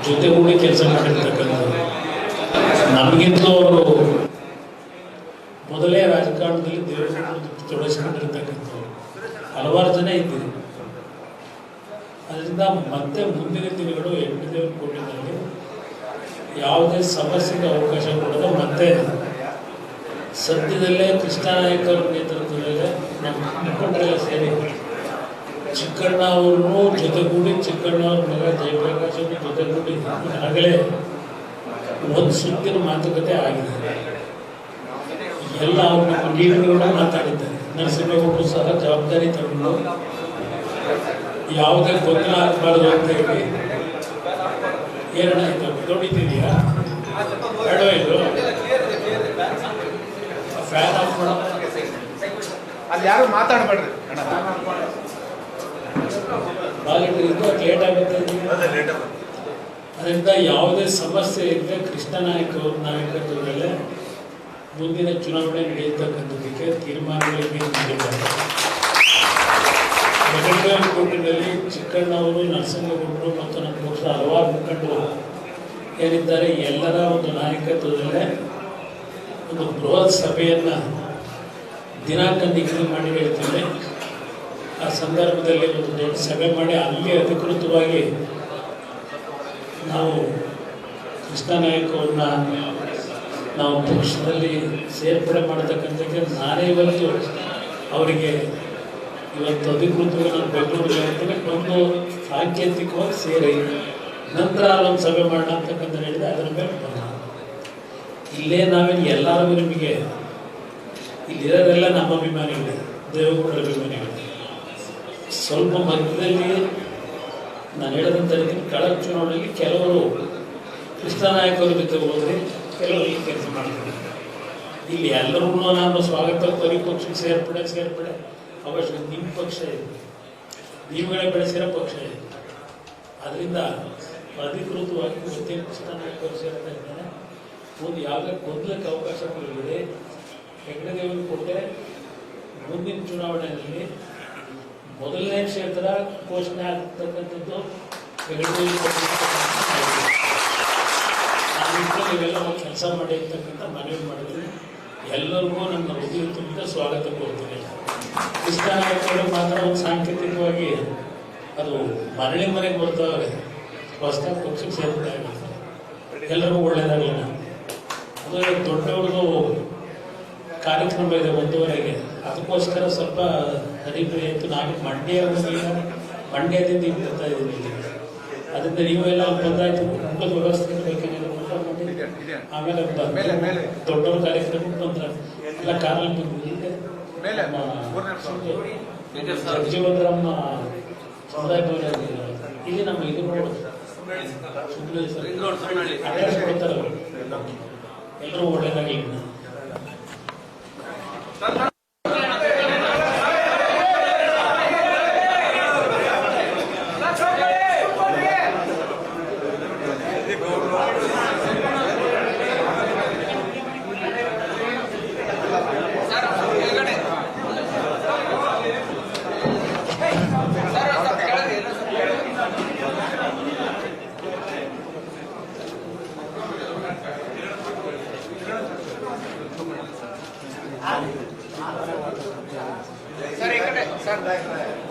ಜೊತೆಗೂಡಿ ಕೆಲಸ ಮಾಡಿರ್ತಕ್ಕಂಥದ್ದು. ನಮಗಿಂತಲೂ ಅವರು ಮೊದಲೇ ರಾಜಕಾರಣದಲ್ಲಿ ತೊಡಗಿಸ್ಕೊಂಡಿರ್ತಕ್ಕಂಥವ್ರು ಹಲವಾರು ಜನ ಇದ್ದೀರಿ. ಅದರಿಂದ ಮತ್ತೆ ಮುಂದಿನ ದಿನಗಳು ದೇವರಕೋಟೆಯಲ್ಲಿ ಯಾವುದೇ ಸಮಸ್ಯೆಗೆ ಅವಕಾಶ ಕೊಡದೆ ಮತ್ತೆ ಸದ್ಯದಲ್ಲೇ ಕೃಷ್ಣನಾಯಕ್ ಅವರ ನೇತೃತ್ವದಲ್ಲೇ ನಮ್ಮ ಮುಖಂಡರೆಲ್ಲ ಸೇರಿ ಚಿಕ್ಕಣ್ಣ ಅವ್ರನ್ನೂ ಜೊತೆಗೂಡಿ ಚಿಕ್ಕಣ್ಣ ಅವ್ರ ಮಗ ಜಯಪ್ರಕಾಶ್ ಅವರು ಜೊತೆಗೂಡಿ ಆಗಲೇ ಒಂದು ಸುತ್ತಿನ ಮಾತುಕತೆ ಆಗಿದೆ. ಎಲ್ಲ ಅವ್ರ ನಮ್ಮ ಲೀಡರ್ಗಳು ಮಾತಾಡಿದ್ದಾರೆ. ನರಸಿಂಹಗೌಡರು ಸಹ ಜವಾಬ್ದಾರಿ ತಗೊಂಡು ಯಾವುದೇ ಗೊಂದಲ ಆಗಬಾರ್ದು ಅಂತ ಹೇಳಿ ಏನಣ್ಣ ಇದು ದೊಡ್ಡಿದೆಯಾ ಬೇಡ ಇದು ಫ್ಯಾನ್ ಆಫ್ ಮಾಡೋ ಅಲ್ಲಿ ಯಾರು ಮಾತಾಡಬೇಡ್ರಿ ಇದು ಲೇಟ್ ಆಗುತ್ತೆ. ಅದರಿಂದ ಯಾವುದೇ ಸಮಸ್ಯೆ ಇದ್ದರೆ ಕೃಷ್ಣನಾಯಕ್ ಅವ್ರ ನಾಯಕತ್ವದಲ್ಲೇ ಮುಂದಿನ ಚುನಾವಣೆ ನಡೆಯತಕ್ಕಂಥದ್ದಕ್ಕೆ ತೀರ್ಮಾನಗಳಿಗೆ ನೀಡಿದ್ದಾರೆ. ಕೋಟೆಯಲ್ಲಿ ಚಿಕ್ಕಣ್ಣವರು, ನರಸಿಂಹಗೌಡರು ಮತ್ತು ನಮ್ಮ ಪಕ್ಷದ ಹಲವಾರು ಮುಖಂಡರು ಏನಿದ್ದಾರೆ ಎಲ್ಲರ ಒಂದು ನಾಯಕತ್ವದಲ್ಲೇ ಒಂದು ಬೃಹತ್ ಸಭೆಯನ್ನು ದಿನಾಂಕ ನಿಗದಿ ಮಾಡಿ ಹೇಳ್ತೇವೆ. ಆ ಸಂದರ್ಭದಲ್ಲಿ ಒಂದು ದೊಡ್ಡ ಸಭೆ ಮಾಡಿ ಅಲ್ಲಿ ಅಧಿಕೃತವಾಗಿ ನಾವು ಕೃಷ್ಣನಾಯಕ್ ಅವ್ರನ್ನ ನಾವು ಪಕ್ಷದಲ್ಲಿ ಸೇರ್ಪಡೆ ಮಾಡತಕ್ಕಂಥಕ್ಕೆ ನಾನೇ ಇವತ್ತು ಅವರಿಗೆ ಇವತ್ತು ಅಧಿಕೃತವಾಗಿ ನಾನು ಬೆಂಗಳೂರಿಗೆ ಹೇಳ್ತೇನೆ. ಒಂದು ಸಾಂಕೇತಿಕವಾಗಿ ಸೇರಿ ನಂತರ ಅಲ್ಲೊಂದು ಸಭೆ ಮಾಡೋಣ ಅಂತಕ್ಕಂಥ ಹೇಳಿದೆ. ಅದರ ಮೇಲೆ ಇಲ್ಲೇ ನಾವೇನು ಎಲ್ಲರಿಗೂ ನಿಮಗೆ ಇಲ್ಲಿರೋರೆಲ್ಲ ನಮ್ಮ ಅಭಿಮಾನಿಗಳು, ದೇವೇಗೌಡರ ಅಭಿಮಾನಿಗಳು. ಸ್ವಲ್ಪ ಮಧ್ಯದಲ್ಲಿ ನಾನು ಹೇಳೋದಂತ ರೀತಿ ಕಳೆದ ಚುನಾವಣೆಯಲ್ಲಿ ಕೆಲವರು ಕೃಷ್ಣನಾಯಕ್ ಅವ್ರ ಜೊತೆ ಹೋದರೆ ಕೆಲವರು ಈ ಕೆಲಸ ಮಾಡ್ತಾರೆ. ಇಲ್ಲಿ ಎಲ್ಲರೂ ನಾನು ಸ್ವಾಗತ ಕೋರಿ ಪಕ್ಷಕ್ಕೆ ಸೇರ್ಪಡೆ ಅವಶ್ಯ. ನಿಮ್ಮ ಪಕ್ಷ ಇದೆ, ನೀವುಗಳೇ ಬೆಳೆಸಿರೋ ಪಕ್ಷ ಇದೆ. ಅದರಿಂದ ಅಧಿಕೃತವಾಗಿ ಮತ್ತೆ ಕೃಷ್ಣನಾಯಕ್ ಅವರು ಸೇರ್ತಾ ಇದ್ದಾರೆ. ಒಂದು ಯಾವುದೇ ಗೊಂದಲಕ್ಕೆ ಅವಕಾಶ ಕೊಡಬೇಡಿ. ದೇವರಕೋಟೆ ಮುಂದಿನ ಚುನಾವಣೆಯಲ್ಲಿ ಮೊದಲನೇ ಕ್ಷೇತ್ರ ಘೋಷಣೆ ಆಗ್ತಕ್ಕಂಥದ್ದು ನೀವೆಲ್ಲ ಕೆಲಸ ಮಾಡಿರ್ತಕ್ಕಂಥ ಮನವಿ ಮಾಡಿದ್ರೆ ಎಲ್ಲರಿಗೂ ನನ್ನ ಹೃದಯ ತುಂಬ ಸ್ವಾಗತ ಕೊಡ್ತೀನಿ. ಕೃಷ್ಣನಾಯಕರು ಮಾತ್ರ ಒಂದು ಸಾಂಕೇತಿಕವಾಗಿ ಅದು ಮರಳಿ ಮನೆಗೆ ಬರ್ತಾವೆ, ಹೊಸದಾಗಿ ಪಕ್ಷಕ್ಕೆ ಸೇರ್ತಾ ಇರ್ತಾರೆ. ಎಲ್ಲರಿಗೂ ಒಳ್ಳೇದಾಗಲಿಲ್ಲ. ಅದು ದೊಡ್ಡವ್ರದ್ದು ಕಾರ್ಯಕ್ರಮ ಇದೆ 1:30ಗೆ. ಅದಕ್ಕೋಸ್ಕರ ಸ್ವಲ್ಪ ಹರಿಬರಿ ಆಯಿತು. ನಾನು ಮಂಡ್ಯದಿಂದ ಈಗ ಬರ್ತಾ ಇದ್ದೀನಿ. ಅದರಿಂದ ನೀವೆಲ್ಲ ಬಂದಾಯ್ತು. ಊಟದ ವ್ಯವಸ್ಥೆ ಬೇಕೇನಿಲ್ಲ, ಊಟ ಮಾಡಿ ಆಮೇಲೆ ದೊಡ್ಡವ್ರ ಕಾರ್ಯಕ್ರಮಕ್ಕೆ ಬಂದ್ರೆ ಎಲ್ಲ ಕಾರಲ್ಲಿ ಬಂದಿದ್ದೆ. ಜಗಜೀವನರಾಮ ಸಮುದಾಯ ಭವನ ಇಲ್ಲಿ ನಮ್ಮ ಇದು ಅಡ್ರೆಸ್ ಕೊಡ್ತಾರೆ ಅವರು. ಎಲ್ಲರೂ ಒಳ್ಳೇದಾಗಲಿ.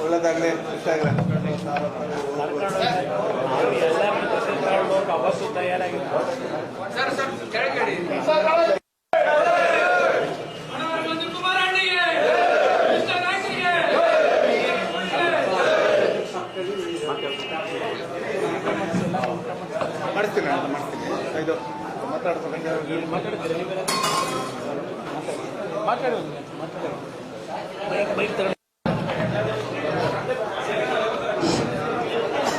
ಒಳ್ಳೆದಾಗಲಿ. ಅವತ್ತು ತಯಾರಾಗಿತ್ತು ಮಾಡಿಸ್ತೀನಿ ಇದು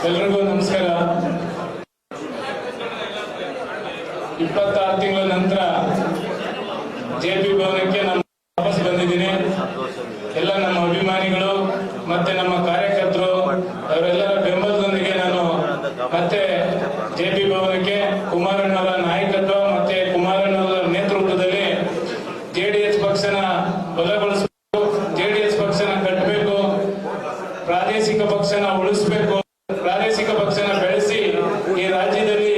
ಎಲ್ರಿಗೂ ನಮಸ್ಕಾರ. 26 ತಿಂಗಳ ನಂತರ ಜೆಪಿ ಭವನಕ್ಕೆ ನಾನು ವಾಪಸ್ ಬಂದಿದ್ದೀನಿ. ಎಲ್ಲ ನಮ್ಮ ಅಭಿಮಾನಿಗಳು ಮತ್ತೆ ನಮ್ಮ ಕಾರ್ಯಕರ್ತರು ಅವರೆಲ್ಲರ ಬೆಂಬಲದೊಂದಿಗೆ ನಾನು ಮತ್ತೆ ಜೆಪಿ ಭವನಕ್ಕೆ ಕುಮಾರಣ್ಣವರ ನಾಯಕತ್ವ ಮತ್ತೆ ಕುಮಾರಣ್ಣವರ ನೇತೃತ್ವದಲ್ಲಿ ಜೆಡಿಎಸ್ ಪಕ್ಷನ ಬಲಗೊಳಿಸಬೇಕು, ಜೆಡಿಎಸ್ ಪಕ್ಷನ ಕಟ್ಟಬೇಕು, ಪ್ರಾದೇಶಿಕ ಪಕ್ಷನ ಉಳಿಸಬೇಕು, ಪ್ರಾದೇಶಿಕ ಪಕ್ಷನ ಬೆಳೆಸಿ ಈ ರಾಜ್ಯದಲ್ಲಿ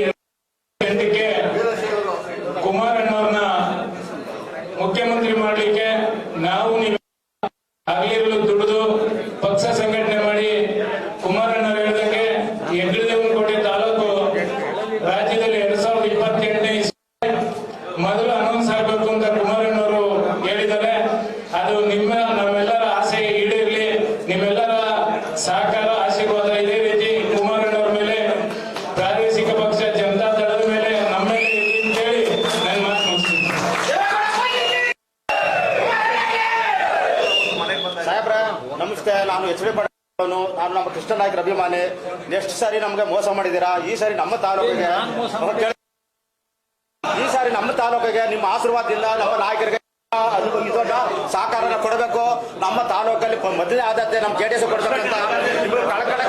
ನಾನು ನಮ್ಮ ಕೃಷ್ಣ ನಾಯಕರ ಅಭಿಮಾನಿ. ನೆಕ್ಸ್ಟ್ ಸಾರಿ ನಮಗೆ ಮೋಸ ಮಾಡಿದ್ದೀರಾ. ಈ ಸಾರಿ ನಮ್ಮ ತಾಲೂಕಿಗೆ ನಿಮ್ಮ ಆಶೀರ್ವಾದದಿಂದ ನಮ್ಮ ನಾಯಕರಿಗೆ ಇದೊಂದು ಸಹಕಾರನ ಕೊಡಬೇಕು. ನಮ್ಮ ತಾಲೂಕಲ್ಲಿ ಮೊದಲನೇ ಆದ್ಯತೆ ನಮ್ಮ JDS ಕೊಡಬೇಕಂತ ನಿಮಗೆ ಕಳಕಳ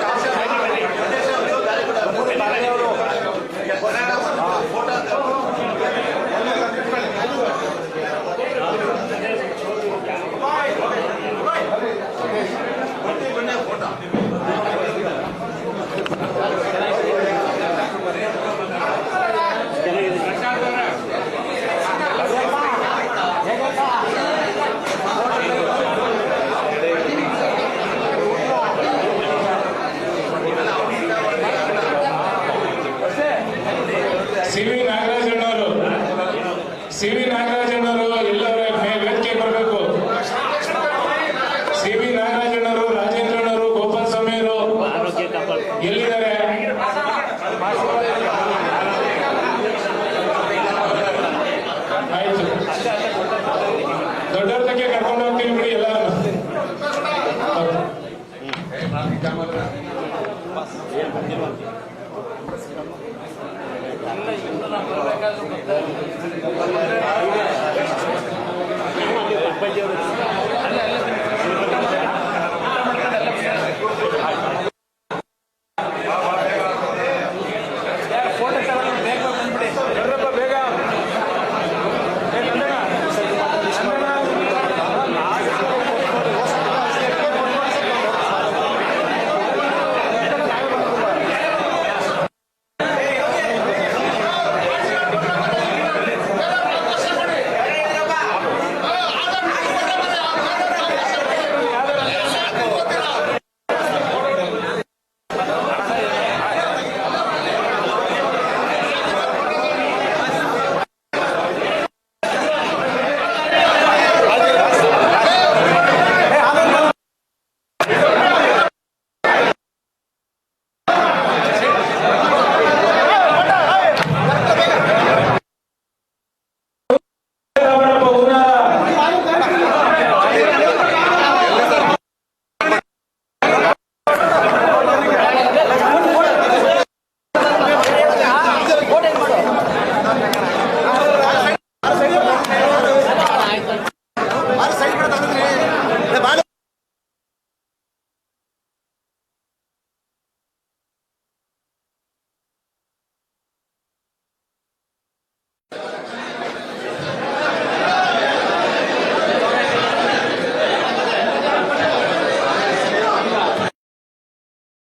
ಸಿ ವಿ ನಾಗರಾಜಣ್ಣವರು ಎಲ್ಲರ ವೇದಿಕೆ ಬರಬೇಕು. ಸಿ ವಿ ನಾಗರಾಜಣ್ಣವರು, ರಾಜೇಂದ್ರಣ್ಣವರು, ಗೋಪಾಲ ಸ್ವಾಮಿಯವರು ಎಲ್ಲಿದ್ದಾರೆ? ಆಯ್ತು, ದೊಡ್ಡವ್ರ ತಕ್ಕೆ ಕರ್ಕೊಂಡು ಹೋಗ್ತೀನಿ ಬಿಡಿ ಎಲ್ಲ. ಎಲ್ಲ